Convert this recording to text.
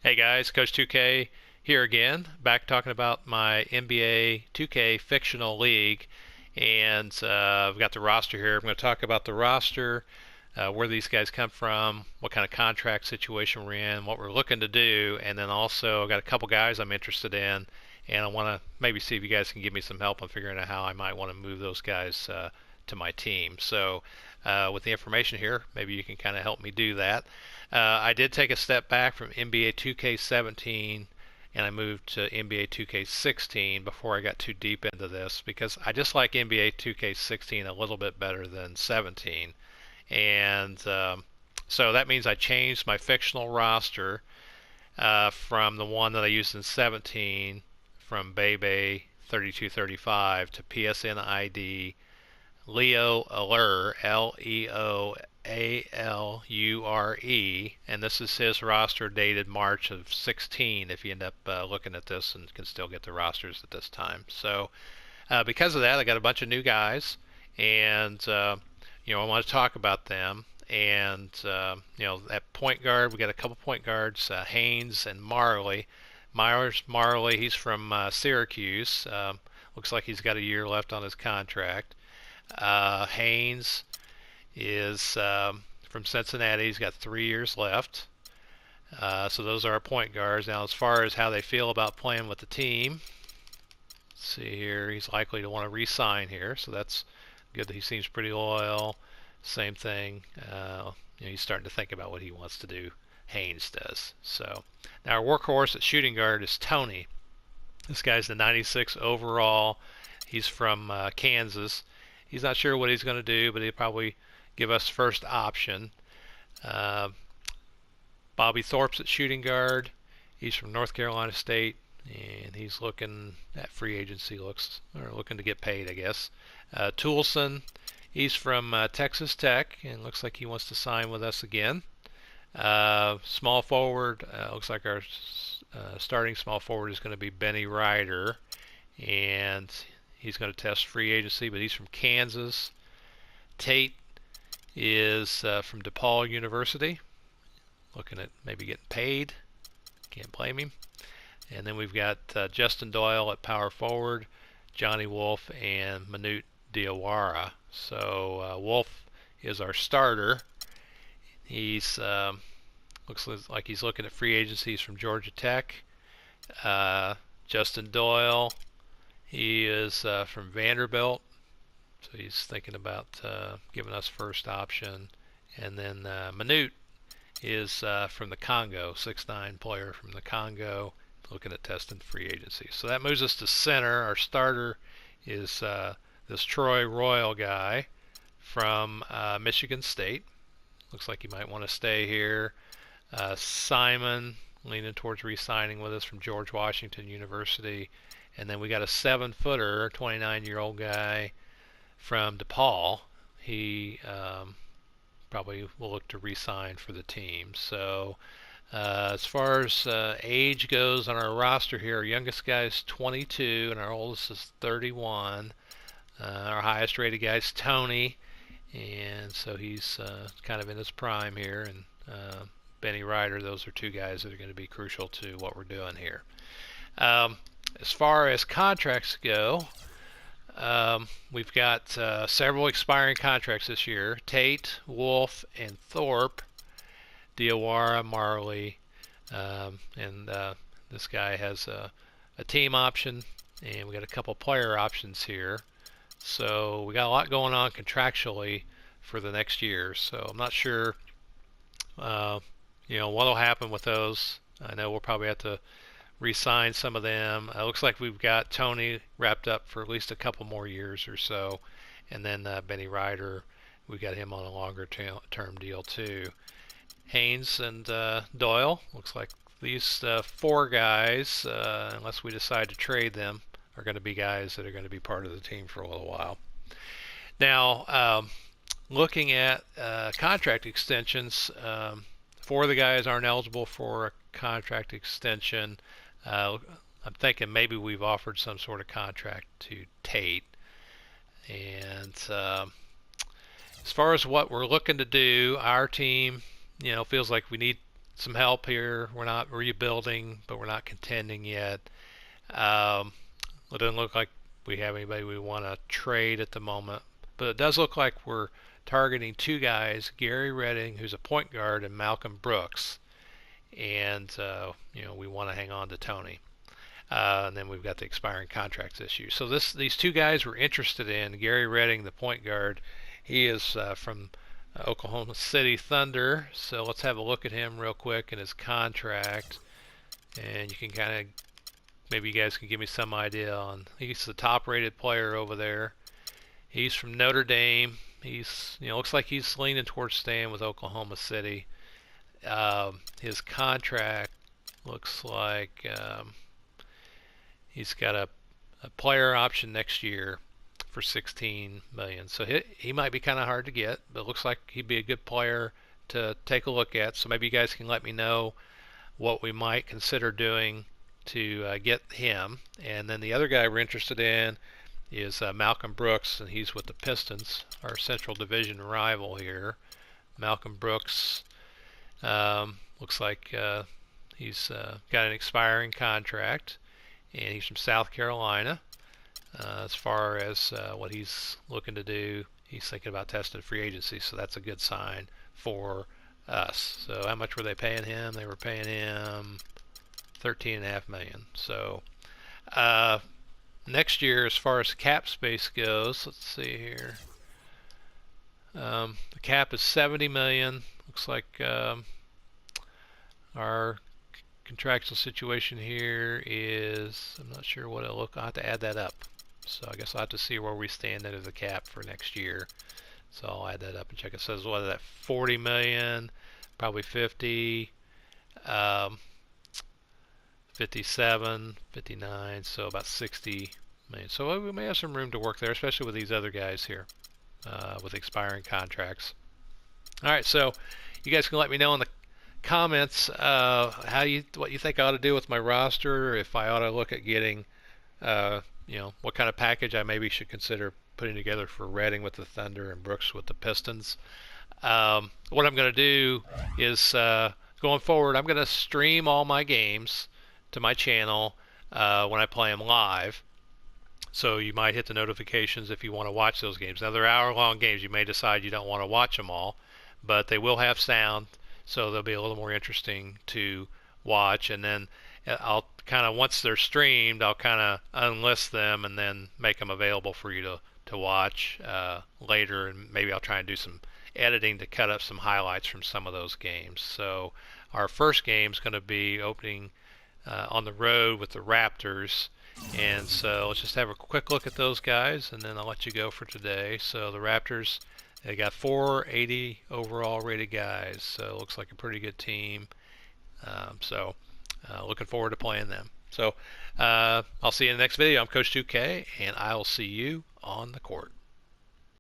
Hey guys, Coach 2K here again, back talking about my NBA 2K fictional league, and I've got the roster here. I'm going to talk about the roster, where these guys come from, what kind of contract situation we're in, what we're looking to do, and then also I've got a couple guys I'm interested in, and I want to maybe see if you guys can give me some help on figuring out how I might want to move those guys to my team. So, with the information here, maybe you can kind of help me do that. I did take a step back from NBA 2K17 and I moved to NBA 2K16 before I got too deep into this because I just like NBA 2K16 a little bit better than 17. And so that means I changed my fictional roster from the one that I used in 17 from Bebe 3235 to PSN ID Leo Allure, Leoalure, and this is his roster dated March of 16 if you end up looking at this and can still get the rosters at this time. So because of that, I got a bunch of new guys, and I want to talk about them. And at point guard, we got a couple point guards, Haynes and Marley. Marley, he's from Syracuse. Looks like he's got a year left on his contract. Haynes is from Cincinnati. He's got 3 years left. So those are our point guards. Now, as far as how they feel about playing with the team, let's see here. He's likely to want to re-sign here, so that's good. That he seems pretty loyal. Same thing. He's starting to think about what he wants to do. Haynes does. So now our workhorse at shooting guard is Tony. This guy's the 96 overall. He's from Kansas. He's not sure what he's going to do, but he'll probably give us first option. Uh, Bobby Thorpe's at shooting guard. He's from North Carolina State, and he's looking at free agency, looking to get paid, I guess. Toulson, he's from Texas Tech, and looks like he wants to sign with us again. Small forward, looks like our starting small forward is going to be Benny Ryder, and he's going to test free agency, but he's from Kansas. Tate is from DePaul University, looking at maybe getting paid. Can't blame him. And then we've got Justin Doyle at power forward, Johnny Wolf, and Manute Diawara. So Wolf is our starter. He's looks like he's looking at free agency. He's from Georgia Tech. Justin Doyle, he is from Vanderbilt, so he's thinking about giving us first option. And then Manute is from the Congo, 6'9" player from the Congo, looking at testing free agency. So that moves us to center. Our starter is this Troy Royal guy from Michigan State. Looks like he might want to stay here. Simon, leaning towards re-signing with us from George Washington University. And then we got a 7-footer, 29-year-old guy from DePaul. He probably will look to re-sign for the team. So as far as age goes on our roster here, our youngest guy is 22 and our oldest is 31. Our highest rated guy is Tony, and so he's kind of in his prime here. And Benny Ryder, those are two guys that are going to be crucial to what we're doing here. As far as contracts go, we've got several expiring contracts this year. Tate, Wolf, and Thorpe, Diawara, Marley, and this guy has a team option, and we got a couple player options here. So we got a lot going on contractually for the next year. So I'm not sure, what'll happen with those. I know we'll probably have to re-sign some of them. It looks like we've got Tony wrapped up for at least a couple more years or so, and then Benny Ryder, we got him on a longer term deal too. Haynes and Doyle, looks like these four guys, unless we decide to trade them, are going to be guys that are going to be part of the team for a little while. Now, looking at contract extensions, four of the guys aren't eligible for a contract extension. I'm thinking maybe we've offered some sort of contract to Tate. And as far as what we're looking to do, our team, feels like we need some help here. We're not rebuilding, but we're not contending yet. Um, it doesn't look like we have anybody we want to trade at the moment, but it does look like we're targeting two guys, Gary Redding, who's a point guard, and Malcolm Brooks. And we want to hang on to Tony. And then we've got the expiring contracts issue. So these two guys we're interested in. Gary Redding, the point guard, he is from Oklahoma City Thunder. So let's have a look at him real quick and his contract. And you can kind of, maybe you guys can give me some idea on, he's the top rated player over there. He's from Notre Dame. He's, looks like he's leaning towards staying with Oklahoma City. His contract looks like he's got a player option next year for $16 million. So he might be kind of hard to get, but it looks like he'd be a good player to take a look at. So maybe you guys can let me know what we might consider doing to get him. And then the other guy we're interested in is Malcolm Brooks, and he's with the Pistons, our Central Division rival here. Malcolm Brooks looks like he's got an expiring contract, and he's from South Carolina. As far as what he's looking to do, he's thinking about testing free agency, so that's a good sign for us. So how much were they paying him? They were paying him $13.5 million. So next year, as far as cap space goes, let's see here. The cap is $70 million. Looks like our contractual situation here is, I'm not sure what it'll look. I'll have to add that up. So I guess I'll have to see where we stand under the cap for next year. So I'll add that up and check. It says what is that, 40 million, probably 50, 57, 59, so about 60 million. So we may have some room to work there, especially with these other guys here with expiring contracts. All right, so you guys can let me know in the comments what you think I ought to do with my roster, or if I ought to look at getting what kind of package I maybe should consider putting together for Redding with the Thunder and Brooks with the Pistons. What I'm going to do is going forward, I'm going to stream all my games to my channel when I play them live. So you might hit the notifications if you want to watch those games. Now they're hour-long games. You may decide you don't want to watch them all, but they will have sound, so they'll be a little more interesting to watch. And then I'll kind of, once they're streamed, I'll kind of unlist them and then make them available for you to watch later. And maybe I'll try and do some editing to cut up some highlights from some of those games. So our first game is going to be opening on the road with the Raptors. And so let's just have a quick look at those guys, and then I'll let you go for today. So the Raptors, they got 480 overall rated guys, so it looks like a pretty good team. Looking forward to playing them. So I'll see you in the next video. I'm Coach 2K, and I'll see you on the court.